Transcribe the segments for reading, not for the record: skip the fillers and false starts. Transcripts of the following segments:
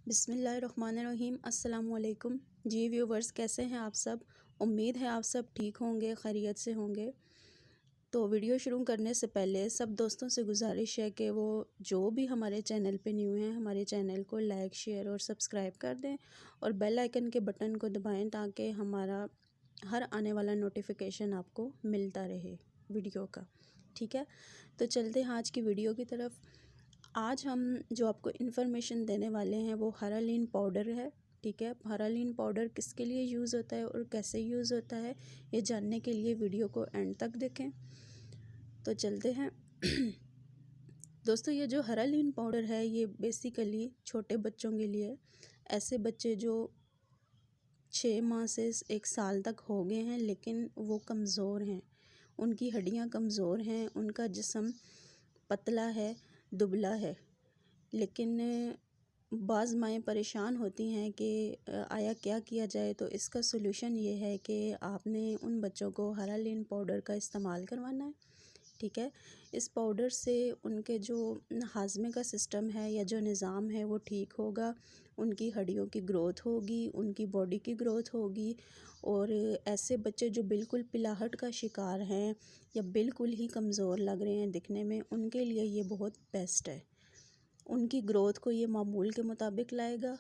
बिस्मिल्लाहिर्रहमानिर्रहीम। अस्सलामुअलैकुम जी व्यूवर्स, कैसे हैं आप सब। उम्मीद है आप सब ठीक होंगे, खैरियत से होंगे। तो वीडियो शुरू करने से पहले सब दोस्तों से गुजारिश है कि वो जो भी हमारे चैनल पे न्यू हैं हमारे चैनल को लाइक, शेयर और सब्सक्राइब कर दें और बेल आइकन के बटन को दबाएं ताकि हमारा हर आने वाला नोटिफिकेशन आपको मिलता रहे वीडियो का। ठीक है, तो चलते हैं आज की वीडियो की तरफ। आज हम जो आपको इन्फॉर्मेशन देने वाले हैं वो हरालीन पाउडर है। ठीक है, हरालीन पाउडर किसके लिए यूज़ होता है और कैसे यूज़ होता है ये जानने के लिए वीडियो को एंड तक देखें। तो चलते हैं दोस्तों, ये जो हरालीन पाउडर है ये बेसिकली छोटे बच्चों के लिए, ऐसे बच्चे जो 6 माह से 1 साल तक हो गए हैं लेकिन वो कमज़ोर हैं, उनकी हड्डियां कमज़ोर हैं, उनका जिस्म पतला है, दुबला है। लेकिन बाज़ माएँ परेशान होती हैं कि आया क्या किया जाए। तो इसका सलूशन ये है कि आपने उन बच्चों को हरालीन पाउडर का इस्तेमाल करवाना है। ठीक है, इस पाउडर से उनके जो हाज़मे का सिस्टम है या जो निज़ाम है वो ठीक होगा, उनकी हड्डियों की ग्रोथ होगी, उनकी बॉडी की ग्रोथ होगी। और ऐसे बच्चे जो बिल्कुल पिलाहट का शिकार हैं या बिल्कुल ही कमज़ोर लग रहे हैं दिखने में, उनके लिए ये बहुत बेस्ट है। उनकी ग्रोथ को ये मामूल के मुताबिक लाएगा।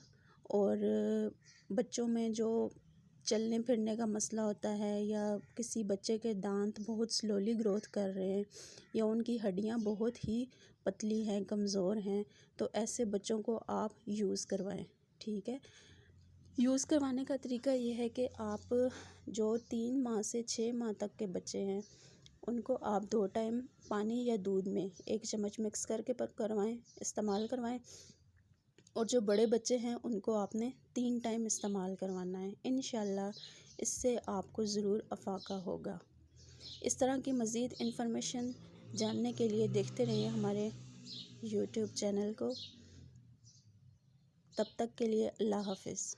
और बच्चों में जो चलने फिरने का मसला होता है या किसी बच्चे के दांत बहुत स्लोली ग्रोथ कर रहे हैं या उनकी हड्डियां बहुत ही पतली हैं, कमज़ोर हैं, तो ऐसे बच्चों को आप यूज़ करवाएं। ठीक है, यूज़ करवाने का तरीका ये है कि आप जो 3 माह से 6 माह तक के बच्चे हैं उनको आप 2 टाइम पानी या दूध में 1 चम्मच मिक्स करके करवाएं, इस्तेमाल करवाएं। और जो बड़े बच्चे हैं उनको आपने 3 टाइम इस्तेमाल करवाना है। इंशाल्लाह इससे आपको ज़रूर अफाका होगा। इस तरह की मज़ीद इन्फॉर्मेशन जानने के लिए देखते रहिए हमारे यूट्यूब चैनल को। तब तक के लिए अल्लाह हाफ़िज़।